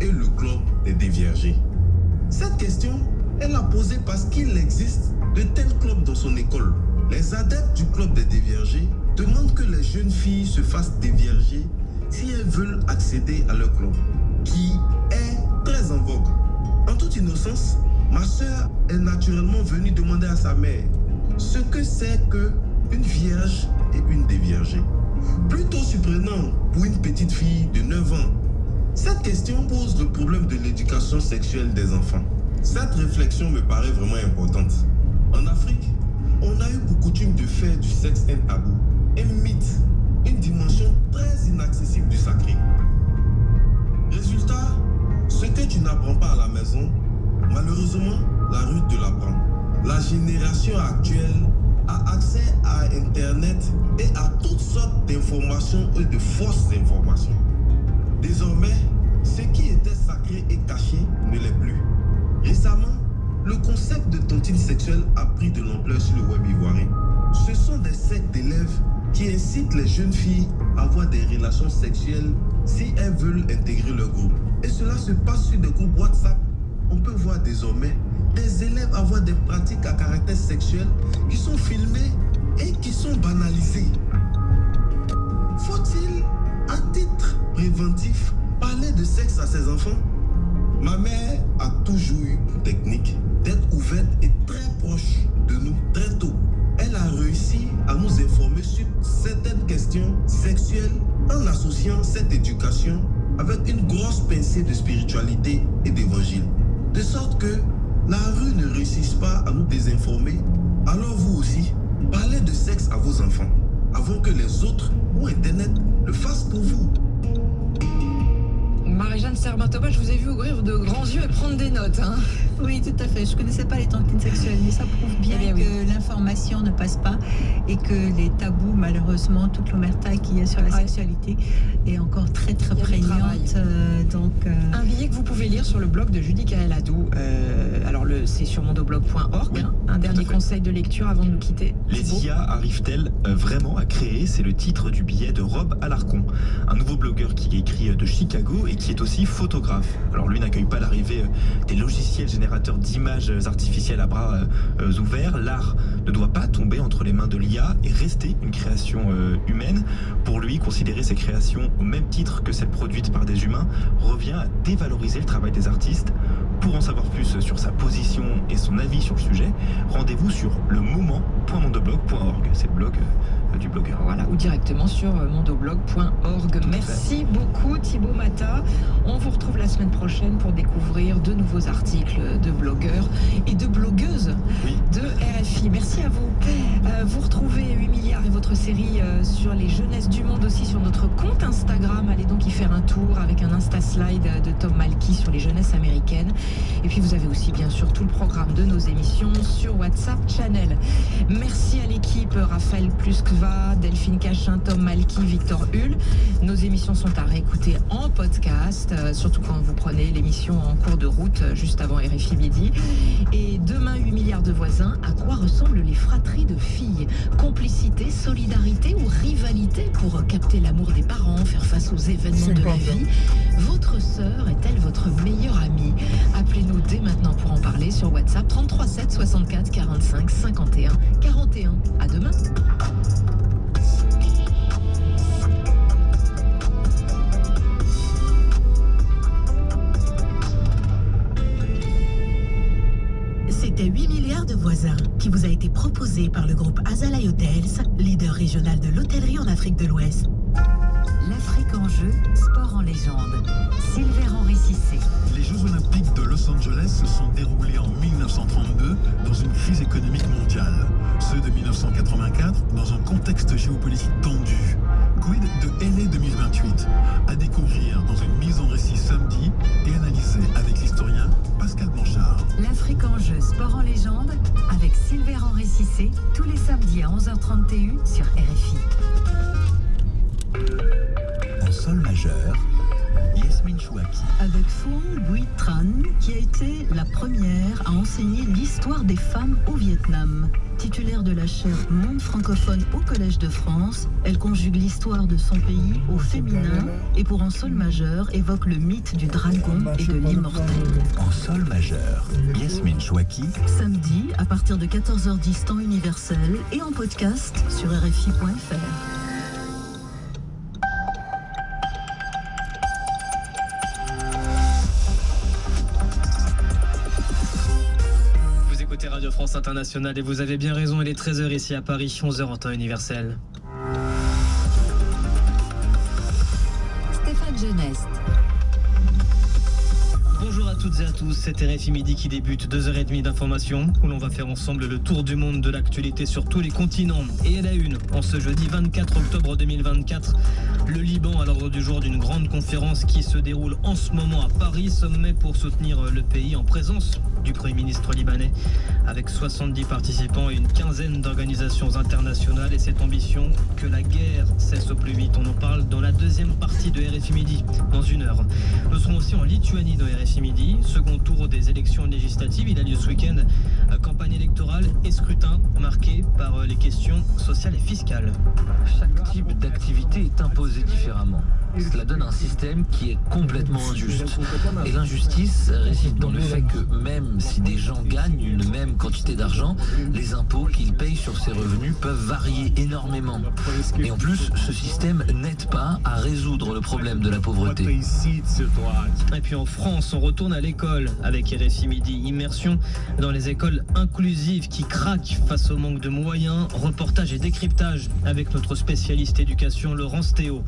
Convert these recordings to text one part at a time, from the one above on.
est le club des déviergés? Cette question, elle l'a posée parce qu'il existe de tels clubs dans son école. Les adeptes du club des déviergés demandent que les jeunes filles se fassent dévierger si elles veulent accéder à leur club, qui est très en vogue. En toute innocence, ma soeur est naturellement venue demander à sa mère ce que c'est qu'une vierge et une déviergée. Plutôt surprenant pour une petite fille de 9 ans. Cette question pose le problème de l'éducation sexuelle des enfants. Cette réflexion me paraît vraiment importante. En Afrique, on a eu pour coutume de faire du sexe un tabou, un mythe, une dimension très inaccessible du sacré. Résultat, ce que tu n'apprends pas à la maison, malheureusement, la rue te l'apprend. La génération actuelle a accès à Internet et à toutes sortes d'informations et de fausses informations. Désormais, ce qui était sacré et caché ne l'est plus. Récemment, le concept de tontine sexuelle a pris de l'ampleur sur le web ivoirien. Ce sont des sectes d'élèves qui incitent les jeunes filles à avoir des relations sexuelles si elles veulent intégrer leur groupe. Et cela se passe sur des groupes WhatsApp. On peut voir désormais des élèves avoir des pratiques à caractère sexuel qui sont filmées et qui sont banalisées. Faut-il, à titre préventif, parler de sexe à ses enfants? Ma mère a toujours eu pour technique d'être ouverte et très proche de nous très tôt. Elle a réussi à nous informer sur certaines questions sexuelles en associant cette éducation avec une grosse pincée de spiritualité et d'évangile. De sorte que la rue ne réussisse pas à nous désinformer. Alors vous aussi, parlez de sexe à vos enfants avant que les autres ou Internet le fassent pour vous. Marie-Jeanne Serban-Thomas, je vous ai vu ouvrir de grands yeux et prendre des notes. Hein. Oui, tout à fait. Je ne connaissais pas les tontines sexuelles, mais ça prouve bien que l'information ne passe pas et que les tabous, malheureusement, toute l'omerta qu'il y a sur la sexualité est encore très très prégnante. Un billet que vous pouvez lire sur le blog de Judy Kaeladou. C'est sur mondoblog.org. Oui, un dernier conseil de lecture avant de nous quitter. Les IA arrivent-elles vraiment à créer? C'est le titre du billet de Rob Alarcon, un nouveau blogueur qui écrit de Chicago et qui est aussi photographe. Alors lui n'accueille pas l'arrivée des logiciels générateurs d'images artificielles à bras ouverts. L'art ne doit pas tomber entre les mains de l'IA et rester une création humaine. Pour lui, considérer ces créations au même titre que celles produites par des humains revient à dévaloriser le travail des artistes. Pour en savoir plus sur sa position et son avis sur le sujet, rendez-vous sur lemoment.mondoblog.org. C'est le blog du blogueur. Voilà, ou directement sur mondoblog.org. Merci beaucoup Thibaut Mata. On vous retrouve la semaine prochaine pour découvrir de nouveaux articles de blogueurs et de blogueuses de RFI. Merci à vous. Vous retrouvez 8 milliards et votre série sur les jeunesses du monde aussi sur notre compte Instagram. Allez donc y faire un tour avec un Insta Slide de Tom Malky sur les jeunesses américaines. Et puis vous avez aussi bien sûr tout le programme de nos émissions sur WhatsApp Channel. Merci à l'équipe, Raphaël Pluskva, Delphine Cachin, Tom Malky, Victor Hull. Nos émissions sont à réécouter en podcast, surtout quand vous prenez l'émission en cours de route juste avant RFI Midi. Et demain, 8 milliards de voisins, à quoi ressemblent les fratries de filles? Complicité, solidarité ou rivalité pour capter l'amour des parents, faire face aux événements de la vie? Votre sœur est-elle votre meilleure amie? Appelez-nous dès maintenant pour en parler sur WhatsApp 33 7 64 45 51 41. À demain. C'était 8 milliards de voisins qui vous a été proposé par le groupe Azalea Hotels, leader régional de l'hôtellerie en Afrique de l'Ouest. L'Afrique en jeu, sport en légende. Sylvain Henri Cissé. Les Jeux Olympiques de Los Angeles se sont déroulés en 1932 dans une crise économique mondiale. Ceux de 1984 dans un contexte géopolitique tendu. Quid de LA 2028? À découvrir dans une mise en récit samedi et analysée avec l'historien Pascal Blanchard. L'Afrique en jeu, sport en légende avec Sylvain Henri Cissé tous les samedis à 11h30 TU sur RFI. En sol majeur, Yasmine Chouaki. Avec Phuong Bui Tran, qui a été la première à enseigner l'histoire des femmes au Vietnam. Titulaire de la chaire Monde francophone au Collège de France, elle conjugue l'histoire de son pays au féminin et pour en sol majeur évoque le mythe du dragon et de l'immortel. En sol majeur, Yasmine Chouaki. Samedi à partir de 14h10 temps universel et en podcast sur RFI.fr. Radio France Internationale et vous avez bien raison, il est 13h ici à Paris, 11h en temps universel. Stéphane Geneste. Bonjour à toutes et à tous, c'est RFI Midi qui débute 2h30 d'information où l'on va faire ensemble le tour du monde de l'actualité sur tous les continents. Et à la une, en ce jeudi 24 octobre 2024, le Liban à l'ordre du jour d'une grande conférence qui se déroule en ce moment à Paris, sommet pour soutenir le pays en présence du Premier ministre libanais, avec 70 participants et une quinzaine d'organisations internationales et cette ambition que la guerre cesse au plus vite. On en parle dans la deuxième partie de RFI Midi, dans une heure. Nous serons aussi en Lituanie dans RFI Midi, second tour des élections législatives, il a lieu ce week-end, campagne électorale et scrutin marqué par les questions sociales et fiscales. Chaque type d'activité est imposé différemment. Cela donne un système qui est complètement injuste. Et l'injustice réside dans le fait que même si des gens gagnent une même quantité d'argent, les impôts qu'ils payent sur ces revenus peuvent varier énormément. Et en plus, ce système n'aide pas à résoudre le problème de la pauvreté. Et puis en France, on retourne à l'école avec RFI Midi. Immersion dans les écoles inclusives qui craquent face au manque de moyens. Reportage et décryptage avec notre spécialiste éducation Laurence Théo.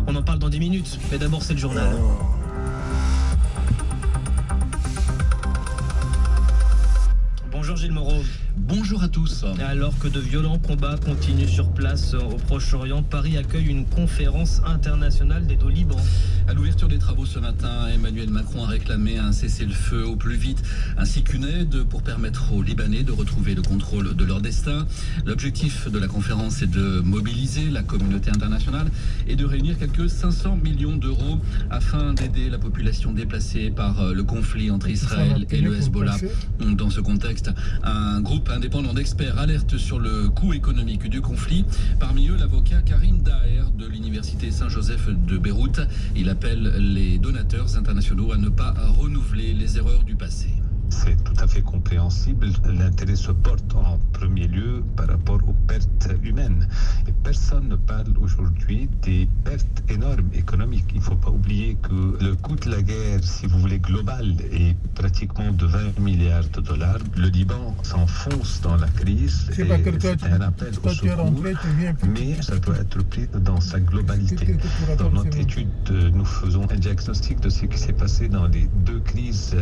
On en parle dans 10 minutes, mais d'abord c'est le journal. Bonjour Gilles Moreau. Bonjour à tous. Alors que de violents combats continuent sur place au Proche-Orient, Paris accueille une conférence internationale d'aide au Liban. À l'ouverture des travaux ce matin, Emmanuel Macron a réclamé un cessez-le-feu au plus vite, ainsi qu'une aide pour permettre aux Libanais de retrouver le contrôle de leur destin. L'objectif de la conférence est de mobiliser la communauté internationale et de réunir quelques 500 millions d'euros afin d'aider la population déplacée par le conflit entre Israël et le Hezbollah. Dans ce contexte, un groupe indépendant d'experts alerte sur le coût économique du conflit. Parmi eux, l'avocat Karim Daher de l'université Saint-Joseph de Beyrouth. Il appelle les donateurs internationaux à ne pas renouveler les erreurs du passé. C'est tout à fait compréhensible. L'intérêt se porte en premier lieu par rapport aux pertes humaines. Et personne ne parle aujourd'hui des pertes énormes économiques. Il ne faut pas oublier que le coût de la guerre, si vous voulez, global, est pratiquement de 20 milliards de dollars. Le Liban s'enfonce dans la crise. C'est un appel au secours, mais ça doit être pris dans sa globalité. Dans notre étude, nous faisons un diagnostic de ce qui s'est passé dans les deux crises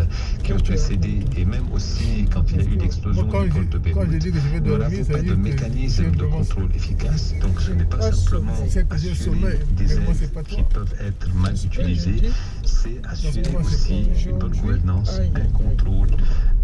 qui ont précédé et même aussi quand il y a eu l'explosion du port de Beyrouth, nous n'avons pas de mécanisme de contrôle efficace. Donc ce n'est pas simplement assurer des aides qui peuvent être mal utilisées, c'est assurer aussi une bonne gouvernance, un contrôle,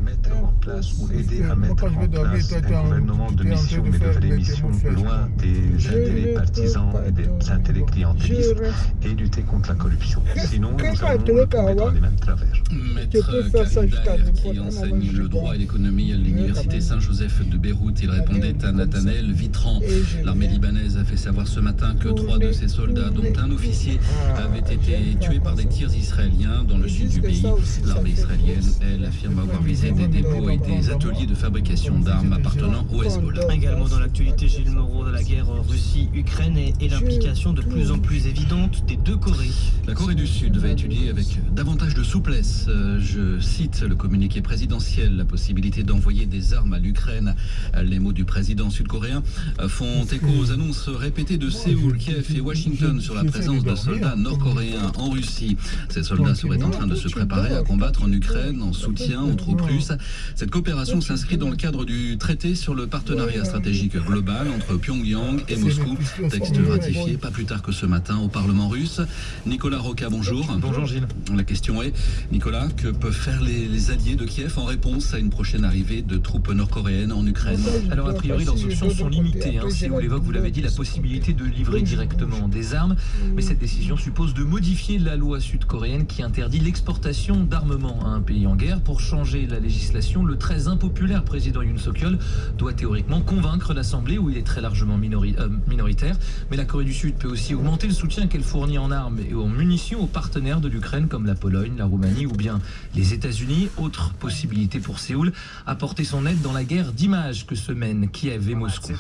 mettre en place ou aider à mettre en place un gouvernement de mission, mais de vraies missions, loin des intérêts partisans et des intérêts clientélistes, et lutter contre la corruption. Sinon, nous allons tomber dans les mêmes travers. Maître Karim Daher, qui enseigne le droit et l'économie à l'université Saint-Joseph de Beyrouth, il répondait à Nathanaël Vitran. L'armée libanaise a fait savoir ce matin que 3 de ses soldats, dont un officier, avaient été tués par des tirs israéliens dans le sud du pays. L'armée israélienne, elle, affirme avoir visé des dépôts et des ateliers de fabrication d'armes appartenant au Hezbollah. Également dans l'actualité, Gilles Moreau, de la guerre Russie-Ukraine et l'implication de plus en plus évidente des deux Corées. La Corée du Sud va étudier avec davantage de souplesse, je cite le communiqué présidentiel, la possibilité d'envoyer des armes à l'Ukraine. Les mots du président sud-coréen font écho aux annonces répétées de Séoul, Kiev et Washington sur la présence de soldats nord-coréens en Russie. Ces soldats seraient en train de se préparer à combattre en Ukraine en soutien aux troupes russes. Cette coopération s'inscrit dans le cadre du traité sur le partenariat stratégique global entre Pyongyang et Moscou, texte ratifié pas plus tard que ce matin au Parlement russe. Nicolas Roca, bonjour. Bonjour Gilles. La question est, Nicolas, que peuvent faire les alliés de Kiev Kiev en réponse à une prochaine arrivée de troupes nord-coréennes en Ukraine. Alors a priori leurs options sont limitées. Séoul évoque, vous l'avez dit, la possibilité de livrer directement des armes, mais cette décision suppose de modifier la loi sud-coréenne qui interdit l'exportation d'armement à un pays en guerre. Pour changer la législation, le très impopulaire président Yoon Suk-yeol doit théoriquement convaincre l'Assemblée où il est très largement minoritaire. Mais la Corée du Sud peut aussi augmenter le soutien qu'elle fournit en armes et en munitions aux partenaires de l'Ukraine comme la Pologne, la Roumanie ou bien les États-Unis. Autre possibilité pour Séoul, apporter son aide dans la guerre d'image que se mènent Kiev et Moscou.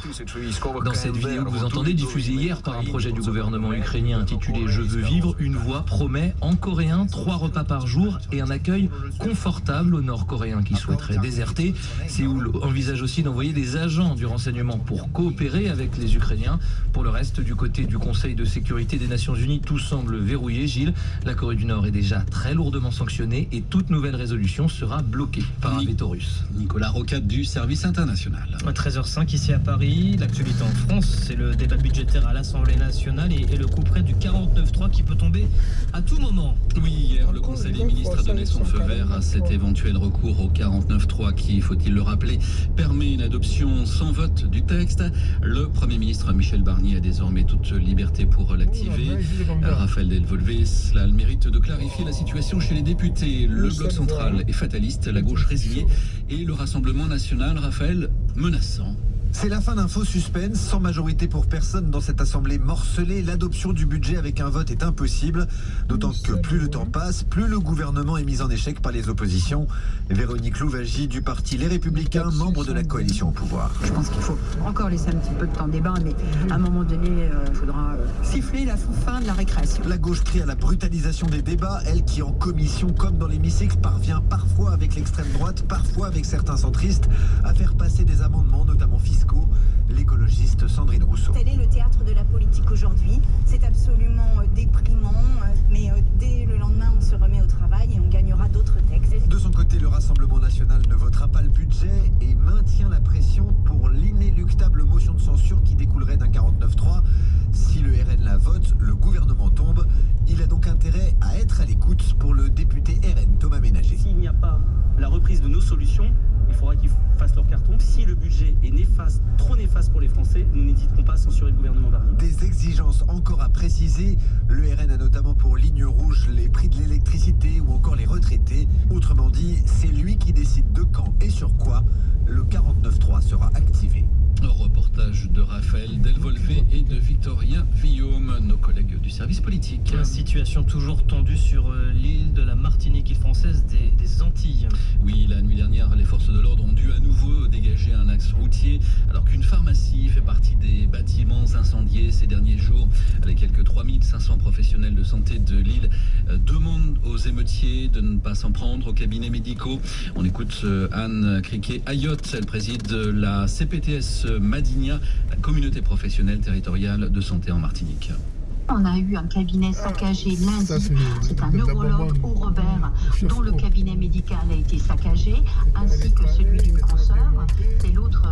Dans cette vidéo que vous entendez, diffusée hier par un projet du gouvernement ukrainien intitulé « Je veux vivre », une voix promet en coréen 3 repas par jour et un accueil confortable aux Nord-Coréens qui souhaiteraient déserter. Séoul envisage aussi d'envoyer des agents du renseignement pour coopérer avec les Ukrainiens. Pour le reste, du côté du Conseil de sécurité des Nations Unies, tout semble verrouillé. Gilles, la Corée du Nord est déjà très lourdement sanctionnée et toute nouvelle résolution sera bloquée par un veto russe. Nicolas Rocade du service international. À 13h05 ici à Paris, l'actualité en France, c'est le débat budgétaire à l'Assemblée nationale et le coup près du 49.3 qui peut tomber à tout moment. Oui, hier, le Conseil des ministres a donné son feu vert à cet éventuel recours au 49.3 qui, faut-il le rappeler, permet une adoption sans vote du texte. Le Premier ministre Michel Barnier a désormais toute liberté pour l'activer. Raphaël Delvolvé a le mérite de clarifier la situation chez les députés. Le bloc central est fataliste, la gauche résignée et le Rassemblement national, Raphaël, menaçant. C'est la fin d'un faux suspense, sans majorité pour personne dans cette assemblée morcelée. L'adoption du budget avec un vote est impossible, d'autant que plus le temps passe, plus le gouvernement est mis en échec par les oppositions. Véronique Louvagie du parti Les Républicains, membre de la coalition au pouvoir. Je pense qu'il faut encore laisser un petit peu de temps de débat, mais à un moment donné, il faudra siffler la fin de la récréation. La gauche crie à la brutalisation des débats, elle qui en commission comme dans l'hémicycle parvient parfois avec l'extrême droite, parfois avec certains centristes, à faire passer des amendements, notamment fiscaux. L'écologiste Sandrine Rousseau. Tel est le théâtre de la politique aujourd'hui. C'est absolument déprimant, mais dès le lendemain, on se remet au travail et on gagnera d'autres textes. De son côté, le Rassemblement national ne votera pas le budget et maintient la pression pour l'inéluctable motion de censure qui découlerait d'un 49.3. Si le RN la vote, le gouvernement tombe. Il a donc intérêt à être à l'écoute pour le député RN Thomas Ménager. S'il n'y a pas la reprise de nos solutions, il faudra qu'ils fassent leur carton. Si le budget est néfaste, trop néfaste pour les Français, nous n'hésiterons pas à censurer le gouvernement Barnier. Des exigences encore à préciser. Le RN a notamment pour ligne rouge les prix de l'électricité ou encore les retraités. Autrement dit, c'est lui qui décide de quand et sur quoi le 49.3 sera activé. Un reportage de Raphaël Delvolvé et de Victorien Villaume, nos collègues du service politique. Une situation toujours tendue sur l'île de la Martinique, île française des Antilles. Oui, la nuit dernière, les forces de l'ordre ont dû à nouveau dégager un axe routier, alors qu'une pharmacie fait partie des bâtiments incendiés ces derniers jours. Les quelques 3500 professionnels de santé de l'île demandent aux émeutiers de ne pas s'en prendre aux cabinets médicaux. On écoute Anne Criquet-Ayotte, elle préside la CPTS Madigna, la communauté professionnelle territoriale de santé en Martinique. On a eu un cabinet saccagé lundi. C'est un neurologue au Robert dont le cabinet médical a été saccagé, ainsi que celui d'une consoeur. C'est l'autre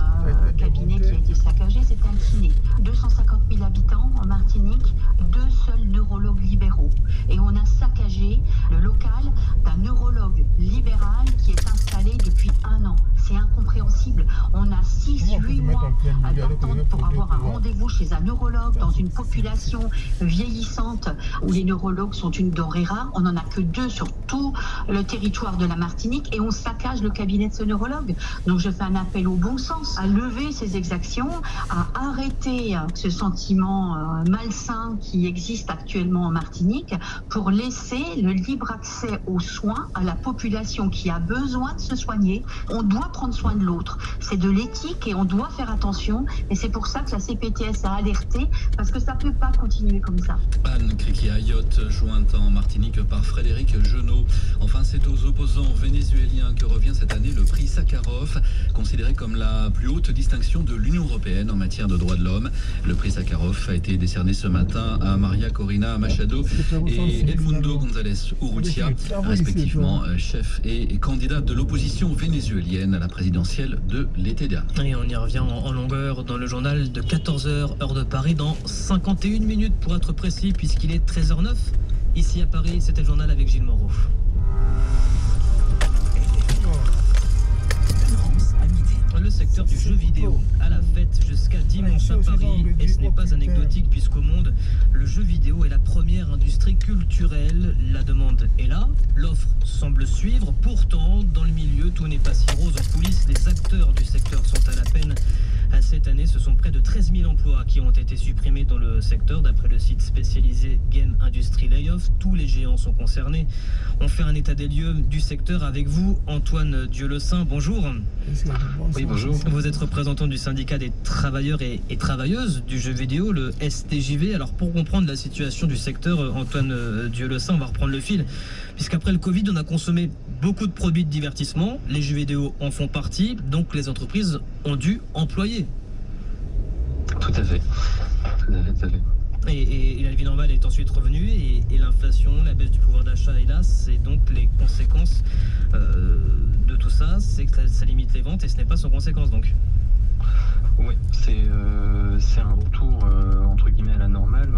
cabinet qui a été saccagé, c'est un kiné. 250 000 habitants en Martinique, 2 seuls neurologues libéraux. Et on a saccagé le local d'un neurologue libéral qui est installé depuis 1 an. C'est incompréhensible. On a 6-8 mois d'attente pour avoir un rendez-vous chez un neurologue dans une population vieillissante où les neurologues sont une denrée rare. On n'en a que 2 sur tout le territoire de la Martinique et on saccage le cabinet de ce neurologue. Donc je fais un appel au bon sens, à lever ces exactions, à arrêter ce sentiment malsain qui existe actuellement en Martinique pour laisser le libre accès aux soins à la population qui a besoin de se soigner. On doit prendre soin de l'autre. C'est de l'éthique et on doit faire attention. Et c'est pour ça que la CPTS a alerté, parce que ça ne peut pas continuer comme ça. Anne Criquet-Ayotte, jointe en Martinique par Frédéric Genot. Enfin, c'est aux opposants vénézuéliens que revient cette année le prix Sakharov, considéré comme la plus haute distinction de l'Union européenne en matière de droits de l'homme. Le prix Sakharov a été décerné ce matin à Maria Corina Machado et Edmundo González Urrutia, respectivement chef et candidat de l'opposition vénézuélienne à la présidentielle de l'été dernier. Et on y revient en longueur dans le journal de 14h, heure de Paris, dans 51 minutes pour être précis, puisqu'il est 13h09. Ici à Paris, c'était le journal avec Gilles Moreau. le secteur du jeu vidéo à la fête jusqu'à dimanche à Paris. Et ce n'est pas anecdotique puisqu'au monde, le jeu vidéo est la première industrie culturelle. La demande est là, l'offre semble suivre. Pourtant, dans le milieu, tout n'est pas si rose. En coulisses, les acteurs du secteur sont à la peine. Cette année, ce sont près de 13 000 emplois qui ont été supprimés dans le secteur. D'après le site spécialisé Game Industry Layoff, tous les géants sont concernés. On fait un état des lieux du secteur avec vous, Antoine Dieu-Le-Saint. Bonjour. Oui, bonjour. Vous êtes représentant du syndicat des travailleurs et travailleuses du jeu vidéo, le STJV. Alors, pour comprendre la situation du secteur, Antoine Dieu-Le-Saint, on va reprendre le fil. Puisqu'après le Covid, on a consommé beaucoup de produits de divertissement. Les jeux vidéo en font partie. Donc, les entreprises ont dû employer. Tout à fait. Et la vie normale est ensuite revenue et l'inflation, la baisse du pouvoir d'achat, hélas, et donc les conséquences de tout ça, c'est que ça limite les ventes et ce n'est pas sans conséquence donc. Oui, c'est un retour entre guillemets à la normale.